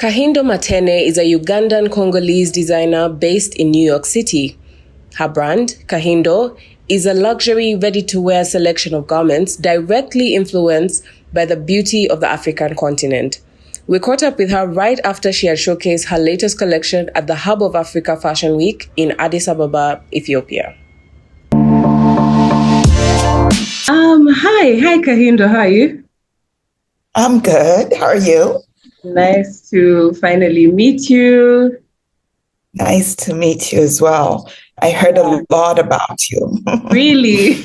Kahindo Mateene is a Ugandan Congolese designer based in New York City. Her brand, Kahindo, is a luxury ready-to-wear selection of garments directly influenced by the beauty of the African continent. We caught up with her right after she had showcased her latest collection at the Hub of Africa Fashion Week in Addis Ababa, Ethiopia. Hi Kahindo, how are you? I'm good. How are you? Nice to finally meet you. Nice to meet you as well. I heard a lot about you. Really?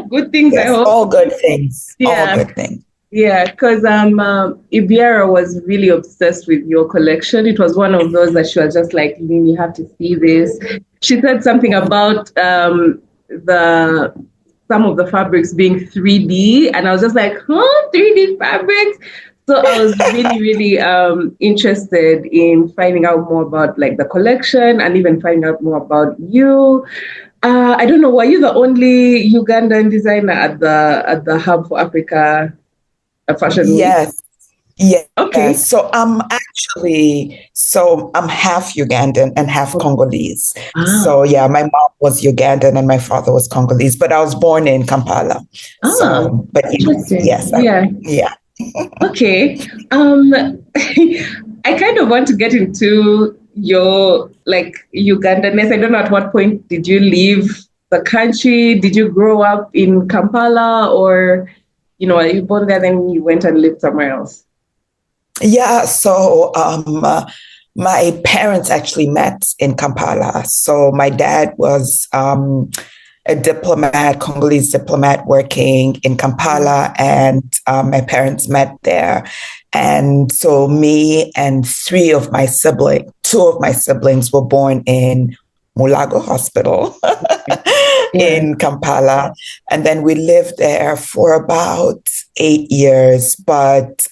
Good things, yes, I hope. all good things. Yeah. All good things. Yeah, because Ibiara was really obsessed with your collection. It was one of those that she was just like, you have to see this. She said something about some of the fabrics being 3D, and I was just like, 3D fabrics? So I was really interested in finding out more about like the collection and even finding out more about you. I don't know, were you the only Ugandan designer at the Hub for Africa Fashion Week? Yes. Yeah. Okay. So I'm half Ugandan and half Congolese. So yeah, my mom was Ugandan and my father was Congolese, but I was born in Kampala. Interesting. Yes. Yeah. Okay. I kind of want to get into your like Ugandanness. I don't know at what point did you leave the country? Did you grow up in Kampala, or are you born there then you went and lived somewhere else? Yeah, so my parents actually met in Kampala. So my dad was a diplomat, Congolese diplomat working in Kampala, and my parents met there. And so me and two of my siblings were born in Mulago Hospital in Kampala. And then we lived there for about 8 years. But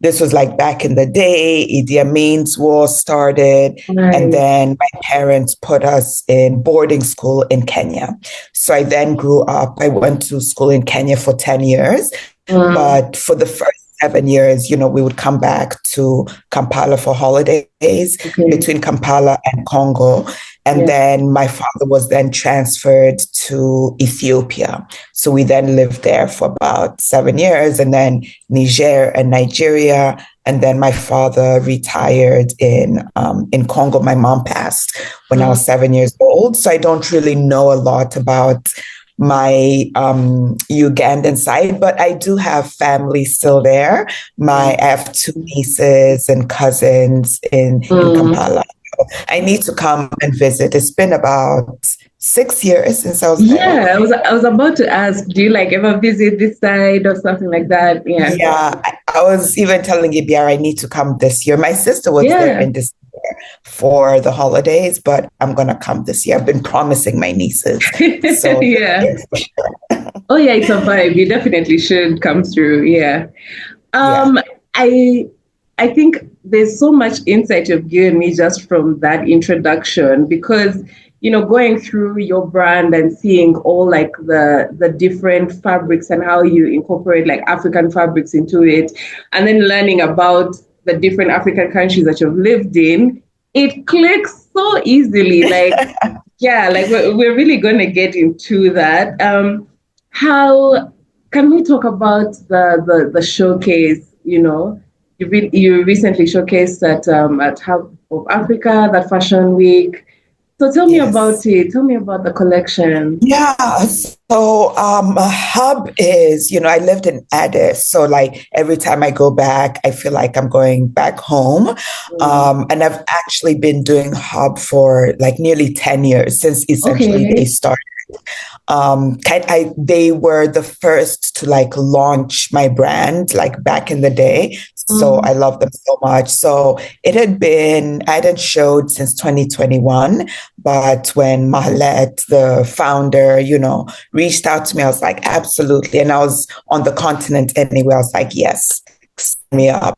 this was like back in the day, Idi Amin's war started. Right. And then my parents put us in boarding school in Kenya. So I then grew up. I went to school in Kenya for 10 years. But for the first 7 years, we would come back to Kampala for holidays between Kampala and Congo. And then my father was then transferred to Ethiopia. So we then lived there for about 7 years, and then Niger and Nigeria. And then my father retired in Congo. My mom passed when I was 7 years old. So I don't really know a lot about my Ugandan side, but I do have family still there. I have 2 nieces and cousins in Kampala. I need to come and visit. It's been about 6 years since I was there. Yeah, I was about to ask, do you ever visit this side or something like that? Yeah, I was even telling Ibiara I need to come this year. My sister was there in December for the holidays, but I'm going to come this year. I've been promising my nieces. So yeah. Oh yeah, it's a vibe. You definitely should come through. Yeah. I think there's so much insight you've given me just from that introduction, because going through your brand and seeing all the different fabrics and how you incorporate African fabrics into it, and then learning about the different African countries that you've lived in, it clicks so easily. We're really going to get into that. How can we talk about the showcase? You recently showcased at Hub of Africa, that Fashion Week. So tell me about it. Tell me about the collection. Yeah. So Hub is, I lived in Addis. So every time I go back, I feel like I'm going back home. And I've actually been doing Hub for nearly 10 years since essentially they started. They were the first to launch my brand back in the day. So I love them so much. So I hadn't showed since 2021, but when Mahalet, the founder, reached out to me, I was like, absolutely. And I was on the continent anyway. I was like, yes, sign me up.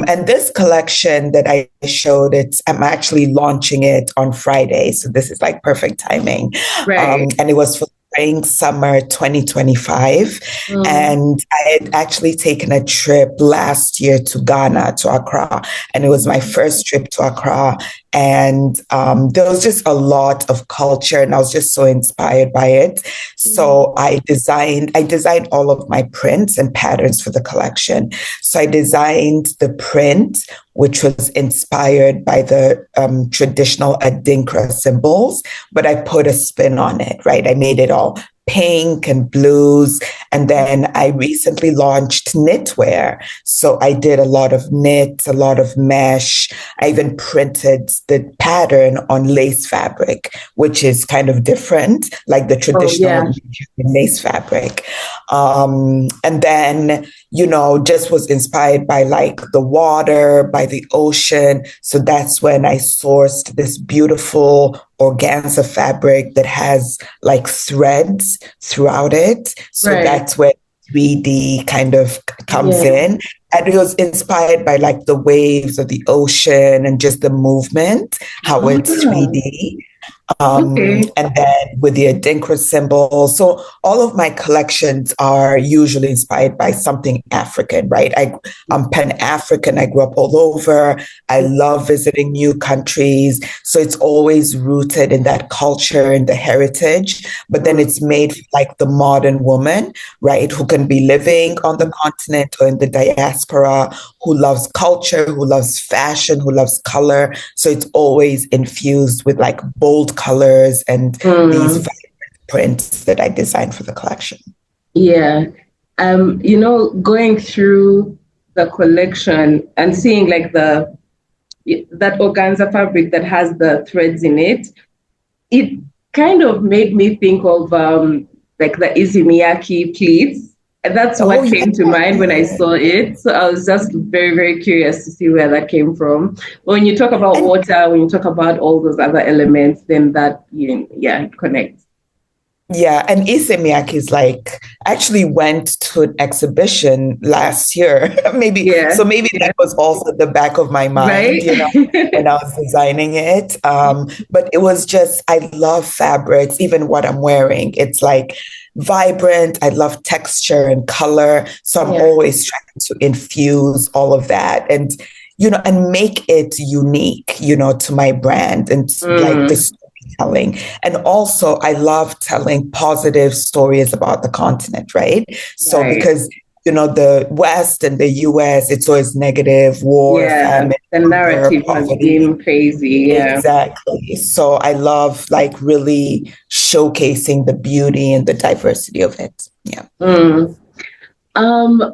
And this collection that I showed, I'm actually launching it on Friday. So this is perfect timing. Right. And it was for spring, summer 2025. And I had actually taken a trip last year to Ghana, to Accra. And it was my first trip to Accra. And there was just a lot of culture, and I was just so inspired by it. So I designed all of my prints and patterns for the collection. So I designed the print, which was inspired by the traditional Adinkra symbols, but I put a spin on it, right? I made it all pink and blues. And then I recently launched knitwear. So I did a lot of knit, a lot of mesh. I even printed the pattern on lace fabric, which is kind of different, like the traditional lace fabric. And then, just was inspired by like the water, by the ocean. So that's when I sourced this beautiful organza fabric that has like threads throughout it. So that's where 3D kind of comes in. And it was inspired by like the waves of the ocean and just the movement, how it's 3D. And then with the Adinkra symbol. So all of my collections are usually inspired by something African, right? I'm Pan-African. I grew up all over. I love visiting new countries. So it's always rooted in that culture and the heritage, but then it's made like the modern woman, right? Who can be living on the continent or in the diaspora, who loves culture, who loves fashion, who loves color. So it's always infused with like bold colors and these vibrant prints that I designed for the collection. Yeah. Going through the collection and seeing like that organza fabric that has the threads in it, it kind of made me think of like the Izumiyaki pleats. And that's what came to mind when I saw it. So I was just very, very curious to see where that came from. When you talk about water, when you talk about all those other elements, then that, it connects. Yeah, and Izumiyaki is like, I actually went to an exhibition last year. maybe that was also the back of my mind, when I was designing it. But it was just, I love fabrics, even what I'm wearing. It's like vibrant. I love texture and color. So I'm always trying to infuse all of that and make it unique, to my brand and like the storytelling. And also I love telling positive stories about the continent, right? So because the West and the US, it's always negative, war, famine. The narrative has been crazy. Exactly. So I love like really showcasing the beauty and the diversity of it. Yeah. I'm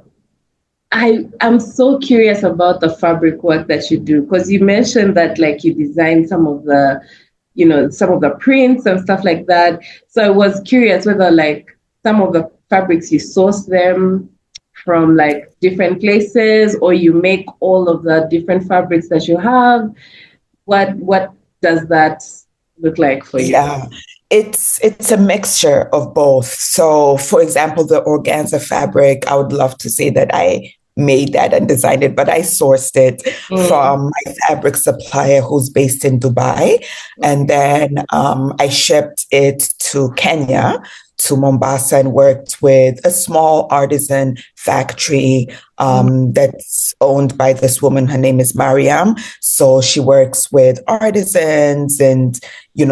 so curious about the fabric work that you do, because you mentioned that like you designed some of the prints and stuff like that. So I was curious whether like some of the fabrics you source them from like different places, or you make all of the different fabrics that you have. What does that look like for you? Yeah, it's a mixture of both. So for example, the organza fabric, I would love to say that I made that and designed it, but I sourced it from my fabric supplier who's based in Dubai. And then I shipped it to Kenya, to Mombasa, and worked with a small artisan factory that's owned by this woman. Her name is Mariam. So she works with artisans and,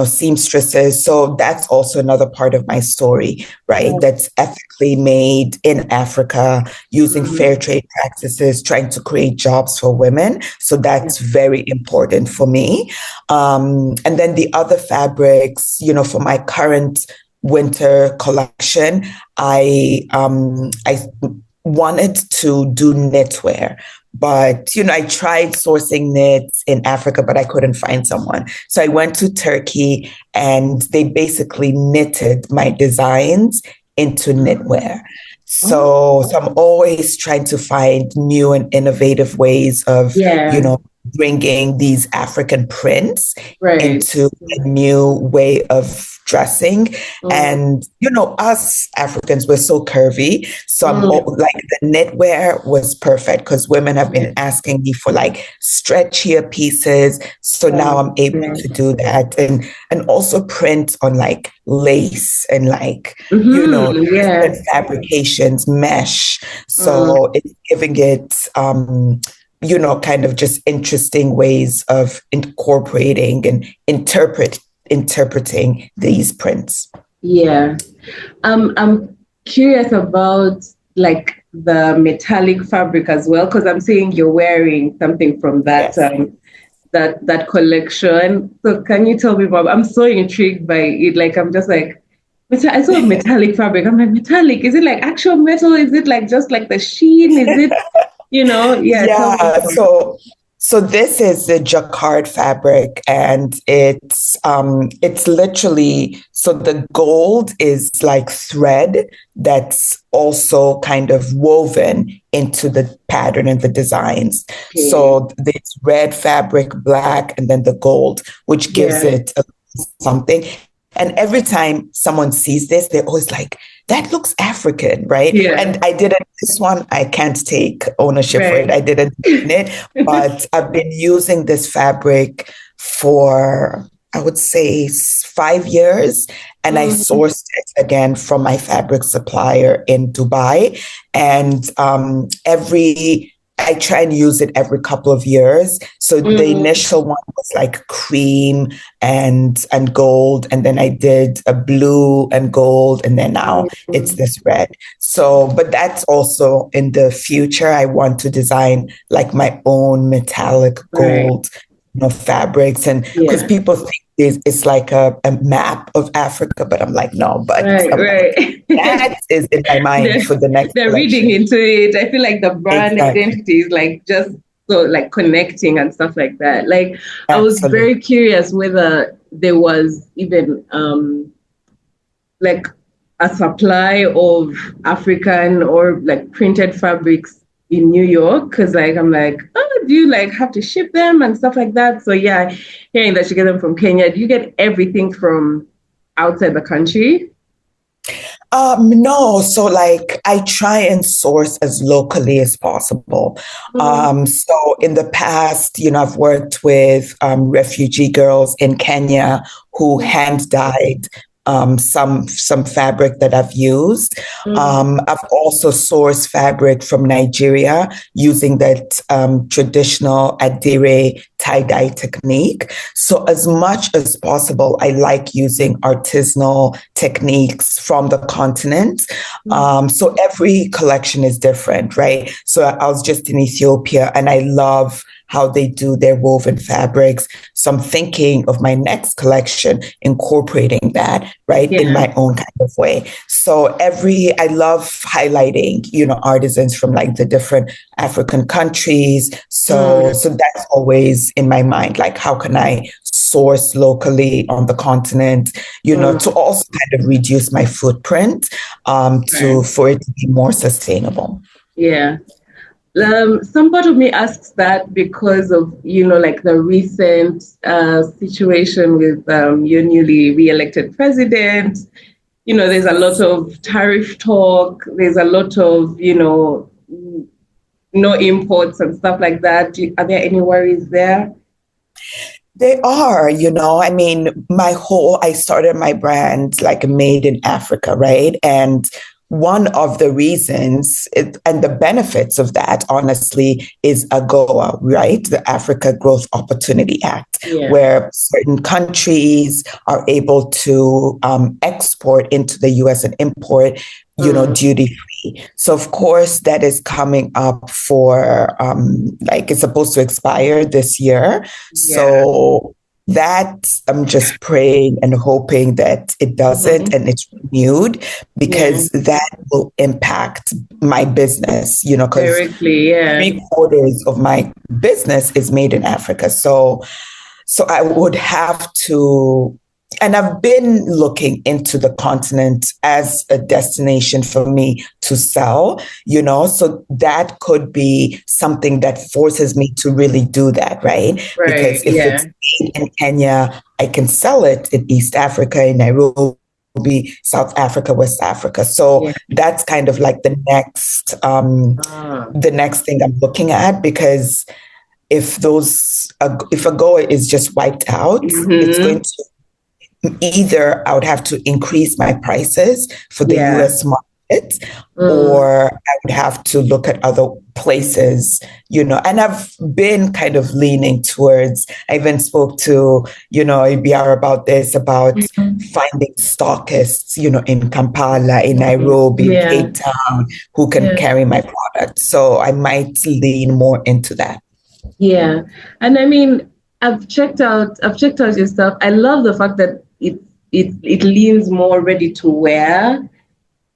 seamstresses. So that's also another part of my story, right? That's ethically made in Africa, using fair trade practices, trying to create jobs for women. So that's very important for me. And then the other fabrics, for my current winter collection, I wanted to do knitwear, but I tried sourcing knits in Africa, but I couldn't find someone. So I went to Turkey, and they basically knitted my designs into knitwear. So I'm always trying to find new and innovative ways of, bringing these African prints Right. into a new way of dressing. And, us Africans, we're so curvy. So like the knitwear was perfect because women have been asking me for like stretchier pieces. So now I'm able to do that and also print on like lace and like, different fabrications, mesh. So it's giving it, kind of just interesting ways of incorporating and interpreting these prints. Yeah. I'm curious about like the metallic fabric as well, because I'm seeing you're wearing something from that that collection. So can you tell me more? I'm so intrigued by it. Like I'm just like, I saw metallic fabric. I'm like, metallic? Is it like actual metal? Is it like just like the sheen? Is it, Yeah. So this is the jacquard fabric, and it's literally, so the gold is like thread that's also kind of woven into the pattern and the designs. Okay. So there's red fabric, black, and then the gold, which gives it something. And every time someone sees this, they're always like, that looks African, right? Yeah. And this one, I can't take ownership for it. I didn't do it, but I've been using this fabric for, I would say, 5 years. And I sourced it again from my fabric supplier in Dubai. And I try and use it every couple of years. So the initial one was like cream and gold. And then I did a blue and gold. And then now it's this red. So, but that's also in the future. I want to design like my own metallic gold fabrics. And because people think it's like a map of Africa, but I'm like, no, but that is in my mind for the next They're collection. reading into it. I feel like the brand identity is like just so like connecting and stuff like that. Like I was very curious whether there was even like a supply of African or like printed fabrics in New York, because like I'm like, oh, do you like have to ship them and stuff like that? So yeah, hearing that you get them from Kenya, do you get everything from outside the country? No, so like I try and source as locally as possible. So in the past, I've worked with refugee girls in Kenya who hand dyed some fabric that I've used. I've also sourced fabric from Nigeria using that traditional Adire tie-dye technique. So as much as possible, I like using artisanal techniques from the continent. So every collection is different, right? So I was just in Ethiopia and I love how they do their woven fabrics. So I'm thinking of my next collection, incorporating that, right, in my own kind of way. So I love highlighting, artisans from like the different African countries. So that's always in my mind, like how can I source locally on the continent, to also kind of reduce my footprint, for it to be more sustainable. Yeah. Some part of me asks that because of, like the recent situation with your newly re-elected president. There's a lot of tariff talk. There's a lot of, no imports and stuff like that. Are there any worries there? They are, I mean, I started my brand like Made in Africa, right? And one of the reasons and the benefits of that, honestly, is AGOA, right? The Africa Growth Opportunity Act, where certain countries are able to export into the US and import, duty free. So of course that is coming up for it's supposed to expire this year. So that I'm just praying and hoping that it doesn't and it's renewed, because that will impact my business, because 3/4 of my business is made in Africa. So I would have to and I've been looking into the continent as a destination for me to sell, so that could be something that forces me to really do that, right? Right. Because if it's made in Kenya, I can sell it in East Africa, in Nairobi, South Africa, West Africa. So that's kind of like the next thing I'm looking at, because if if AGOA is just wiped out, it's going to either I would have to increase my prices for the US market, or I would have to look at other places, and I've been kind of leaning towards, I even spoke to, ABR about this, about finding stockists, in Kampala, in Nairobi, Cape Town, who can carry my product. So I might lean more into that. Yeah. And I mean, I've checked out your stuff. I love the fact that it leans more ready to wear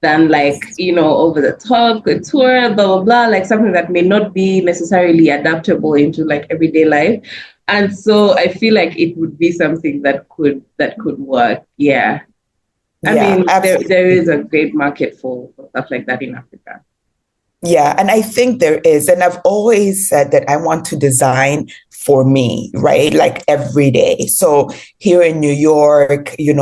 than like, over the top, couture, blah, blah, blah, like something that may not be necessarily adaptable into like everyday life. And so I feel like it would be something that could work. Yeah. I mean, there is a great market for stuff like that in Africa. Yeah, and I think there is. And I've always said that I want to design for me, right? Like every day. So here in New York, we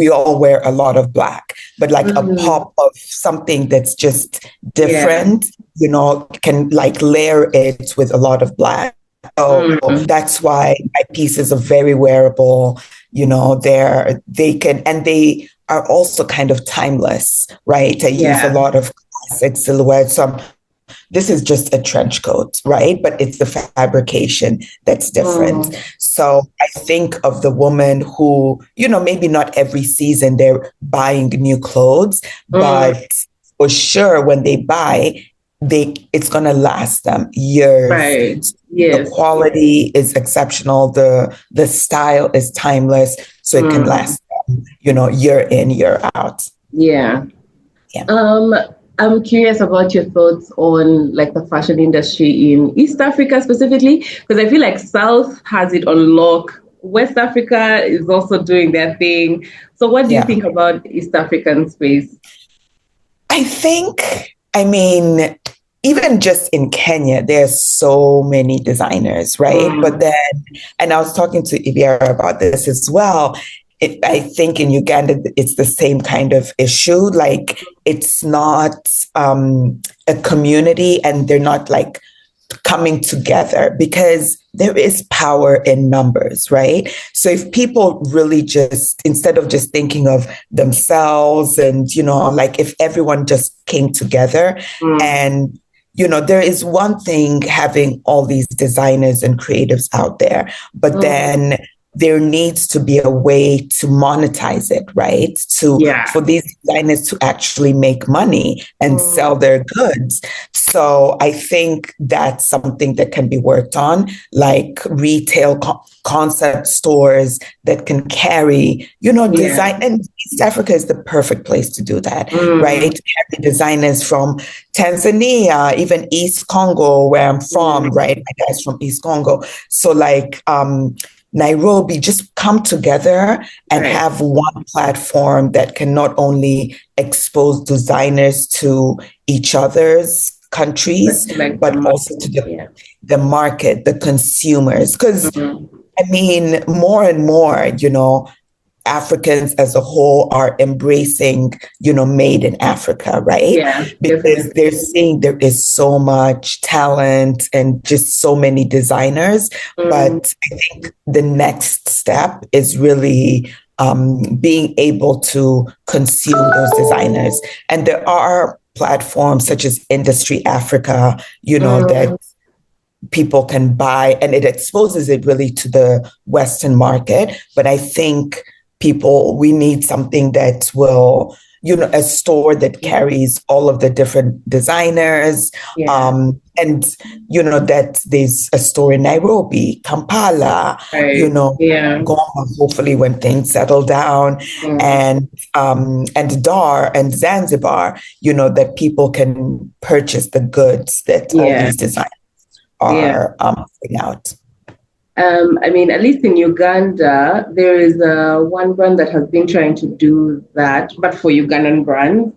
all wear a lot of black, but like a pop of something that's just different, can like layer it with a lot of black. So that's why my pieces are very wearable. They are also kind of timeless, right? I use a lot of classic silhouettes. This is just a trench coat, right? But it's the fabrication that's different. So I think of the woman who, maybe not every season they're buying new clothes, but for sure when they buy, it's going to last them years. Right. Yes. The quality is exceptional. The style is timeless. So it can last them, year in, year out. Yeah. I'm curious about your thoughts on like the fashion industry in East Africa specifically, because I feel like South has it on lock. West Africa is also doing their thing. So what do you think about East African space? I mean, even just in Kenya, there's so many designers, right? But then, and I was talking to Ibiara about this as well. I think in Uganda, it's the same kind of issue. Like, it's not a community, and they're not like coming together, because there is power in numbers, right? So if people really just, instead of just thinking of themselves and, like if everyone just came together and, there is one thing having all these designers and creatives out there, but then there needs to be a way to monetize it, right? For these designers to actually make money and sell their goods. So I think that's something that can be worked on, like retail concept stores that can carry, design. And East Africa is the perfect place to do that, right? Carry designers from Tanzania, even East Congo, where I'm from, right? My dad's from East Congo. So like, Nairobi, just come together and have one platform that can not only expose designers to each other's countries, but also to the market, the consumers. Because, I mean, more and more, Africans as a whole are embracing, made in Africa, right? Yeah, because they're seeing there is so much talent and just so many designers. But I think the next step is really being able to consume those designers. And there are platforms such as Industry Africa, that people can buy, and it exposes it really to the Western market. But I think we need something that will, a store that carries all of the different designers. And, that there's a store in Nairobi, Kampala, Goma, hopefully when things settle down, and Dar and Zanzibar, that people can purchase the goods that all these designers are putting out. I mean, at least in Uganda, there is one brand that has been trying to do that, but for Ugandan brands,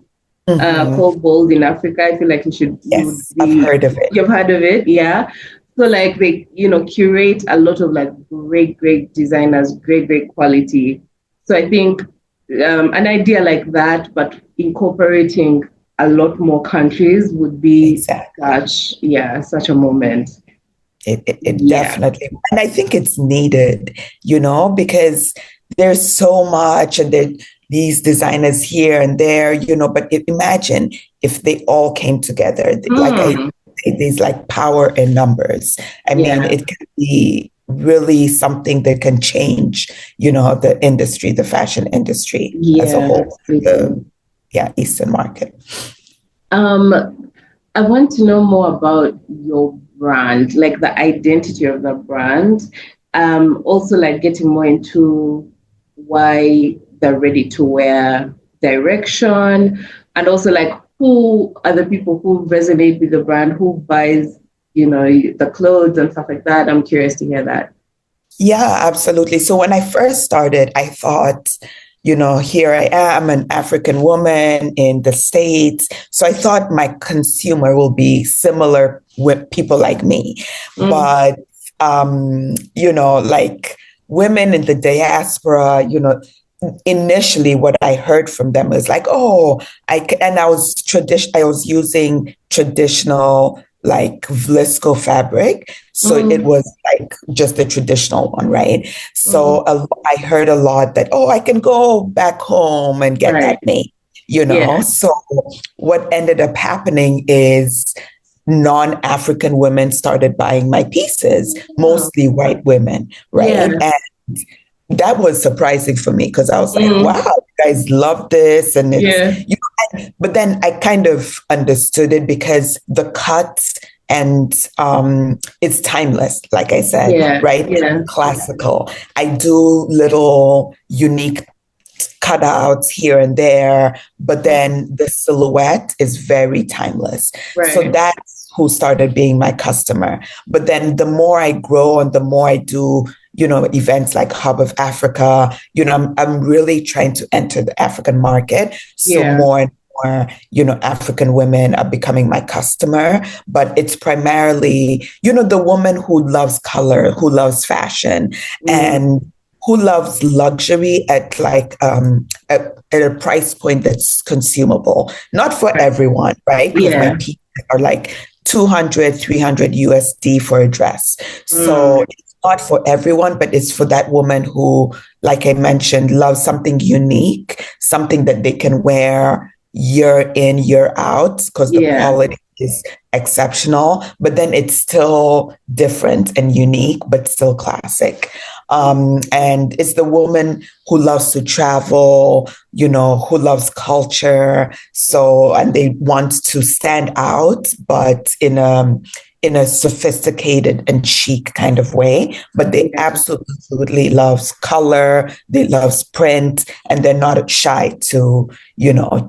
called Bold in Africa. I feel like you would Yes, I've be, heard of it. you've heard of it, yeah. So like they, curate a lot of like great designers, great quality. So I think an idea like that, but incorporating a lot more countries would be Exactly. such a moment. It Yeah. definitely, and I think it's needed, because there's so much, and there these designers here and there, but imagine if they all came together, Mm, there's like power in numbers. I mean, yeah. it can be really something that can change, the industry, the fashion industry as a Yeah, whole, the, absolutely. Eastern market. I want to know more about your brand, like the identity of the brand. Also, like getting more into why the ready to wear direction, and also like who are the people who resonate with the brand, who buys, the clothes and stuff like that. I'm curious to hear that. Yeah, absolutely. So when I first started, I thought, here I am, an African woman in the States. So I thought my consumer will be similar with people like me. Mm, But, like women in the diaspora, initially what I heard from them was like, oh, and I was using traditional like Vlisco fabric. So it mm, was like just the traditional one, right? So mm. I heard a lot that, oh, I can go back home and get Right. that made, Yeah. So what ended up happening is non-African women started buying my pieces, Oh, mostly white women, yeah. right? And that was surprising for me because I was like, wow, Mm, you guys love this. And yeah. but then I kind of understood it because the cuts and it's timeless, like I said, Yeah. right? Yeah. Classical. I do little unique cutouts here and there, but Mm, then the silhouette is very timeless. So right. that's who started being my customer. But then the more I grow and the more I do, events like Hub of Africa, I'm really trying to enter the African market. So Yeah. more and more, African women are becoming my customer, but it's primarily, the woman who loves color, who loves fashion, Mm, and who loves luxury at like at a price point that's consumable. Not for right. everyone, right? Because my Yeah. pieces are like 200, 300 USD for a dress. Mm, So it's not for everyone, but it's for that woman who, like I mentioned, loves something unique, something that they can wear year in, year out, because the yeah. quality is exceptional, but then it's still different and unique, but still classic. And it's the woman who loves to travel, who loves culture. So, and they want to stand out, but in a sophisticated and chic kind of way. But they Yeah. absolutely loves color, they loves print, and they're not shy to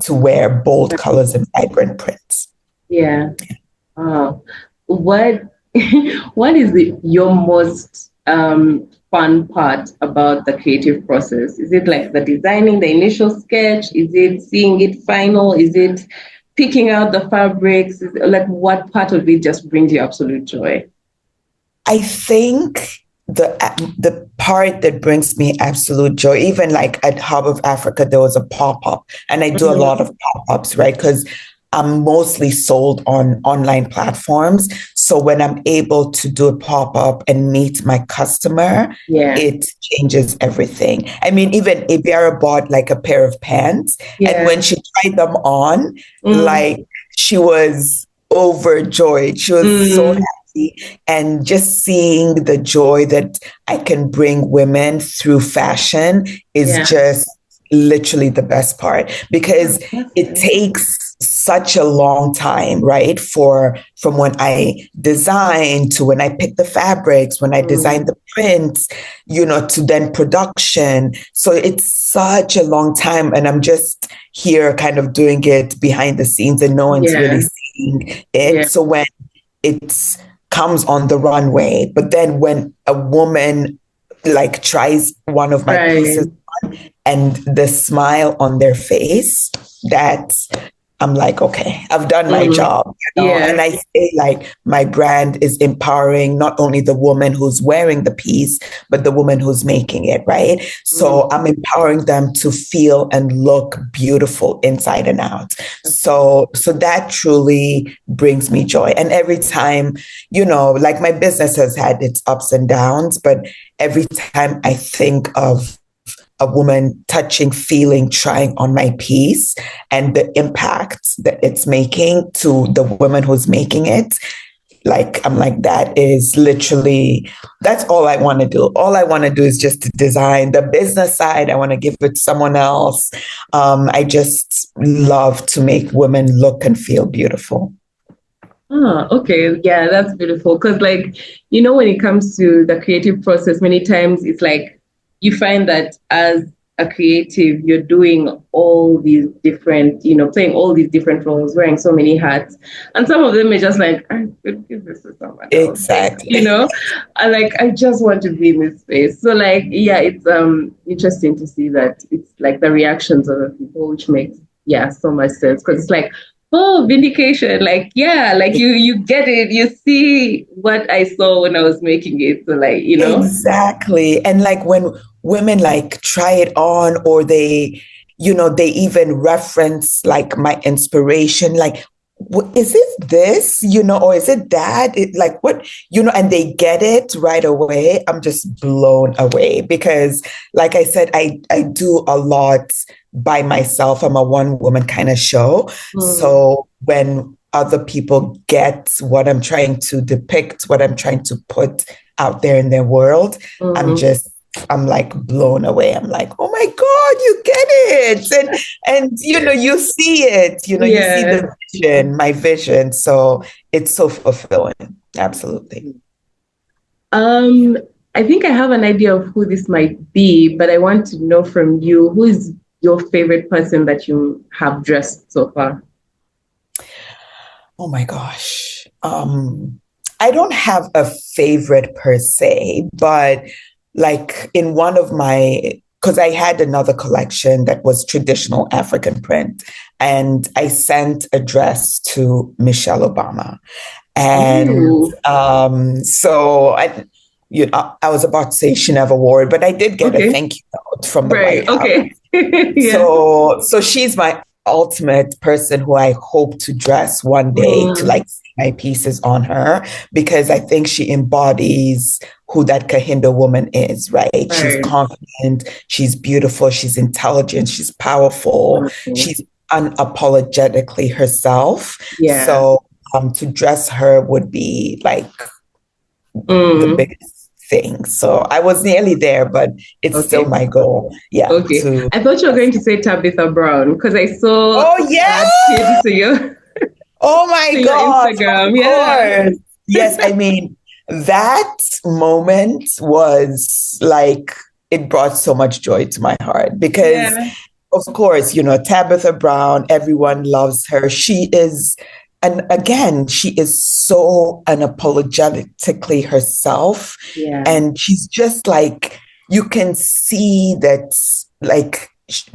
wear bold colors and vibrant prints. Yeah. What what is your most fun part about the creative process? Is it like the designing, the initial sketch? Is it seeing it final? Is it picking out the fabrics? Like what part of it just brings you absolute joy? I think the part that brings me absolute joy, even like at Hub of Africa, there was a pop up, and I do a Mhm. lot of pop ups, right? Because I'm mostly sold on online platforms. So when I'm able to do a pop up and meet my customer, Yeah. it changes everything. I mean, even Ibiara bought like a pair of pants, and when Yeah. she tried them on, Mm, like she was overjoyed. She was so mm, happy, and just seeing the joy that I can bring women through fashion is yeah. just literally the best part because it Fantastic. takes such a long time, right? From when I design to when I pick the fabrics, when I design Mm, the prints, to then production. So it's such a long time. And I'm just here kind of doing it behind the scenes and no one's really yeah. seeing Yeah. it. So when it's comes on the runway. But then when a woman like tries one of my pieces on, and the smile on their face, that's I'm like, okay, I've done my job, And I say like my brand is empowering not only the woman who's wearing the piece, but the woman who's making it, right? So I'm empowering them to feel and look beautiful inside and out. So that truly brings me joy. And every time, like my business has had its ups and downs, but every time I think of a woman touching, feeling, trying on my piece and the impact that it's making to the woman who's making it, like, I'm like, that is literally, that's all I want to do. All I want to do is just to design. The business side, I want to give it to someone else. I just love to make women look and feel beautiful. Oh, okay. Yeah, that's beautiful. Because like, when it comes to the creative process, many times it's like, you find that as a creative, you're doing all these different, playing all these different roles, wearing so many hats. And some of them are just like, I could give this to someone else. Exactly. And like, I just want to be in this space. So like, yeah, it's interesting to see that it's like the reactions of the people, which makes, so much sense. Because it's like, oh, vindication. Like, like you get it. You see what I saw when I was making it. So like, Exactly. And like when women like try it on, or they even reference like my inspiration, like, is it this, or is it that? Like what, and they get it right away. I'm just blown away because, like I said, I do a lot by myself. I'm a one woman kind of show. So when other people get what I'm trying to depict, what I'm trying to put out there in their world, I'm like blown away. I'm like, oh my God, you get it. And you see it, you see the vision, my vision. So it's so fulfilling. Absolutely. I think I have an idea of who this might be, but I want to know from you, who is your favorite person that you have dressed so far? Oh my gosh. I don't have a favorite per se, but like in one of because I had another collection that was traditional African print, and I sent a dress to Michelle Obama. And so I was about to say she never wore it, but I did get a thank you note from the White House. So she's my ultimate person who I hope to dress one day to like see my pieces on her, because I think she embodies who that Kahindo woman is, right? She's confident, she's beautiful, she's intelligent, she's powerful, she's unapologetically herself. So to dress her would be like the biggest thing. So I was nearly there, but it's still my goal. Yeah. Okay. I thought you were going to say Tabitha Brown because I saw that to you. Oh my God. Instagram. Of course. Yes. I mean, that moment was like, it brought so much joy to my heart because of course, Tabitha Brown, everyone loves her. She is, and again, she is so unapologetically herself. And she's just like, you can see that like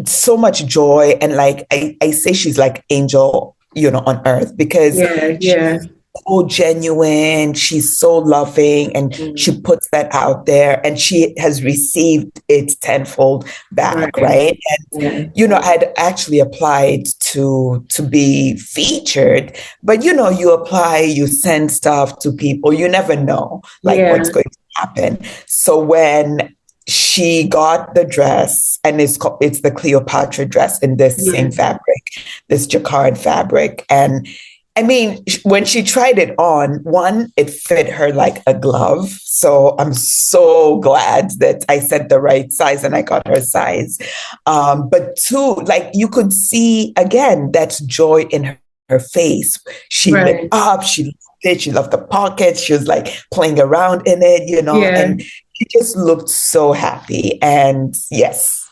so much joy. And like, I say she's like angel, on earth because she's so genuine. She's so loving, and she puts that out there, and she has received it tenfold back. Right. And, I'd actually applied to be featured, but, you apply, you send stuff to people, you never know like what's going to happen. So when she got the dress, and it's the Cleopatra dress in this same fabric, this jacquard fabric. And I mean, when she tried it on, one, it fit her like a glove. So I'm so glad that I said the right size and I got her size. But two, like you could see again, that joy in her face. She lit up, she loved it, she loved the pockets, she was like playing around in it, and she just looked so happy. And yes,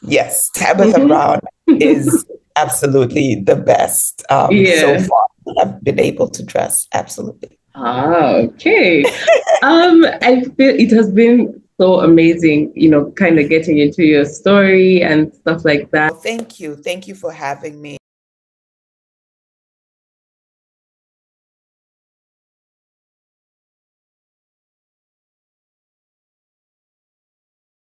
Tabitha Brown is absolutely the best so far I've been able to dress. Absolutely. Ah, okay. I feel it has been so amazing, kind of getting into your story and stuff like that. Thank you. Thank you for having me.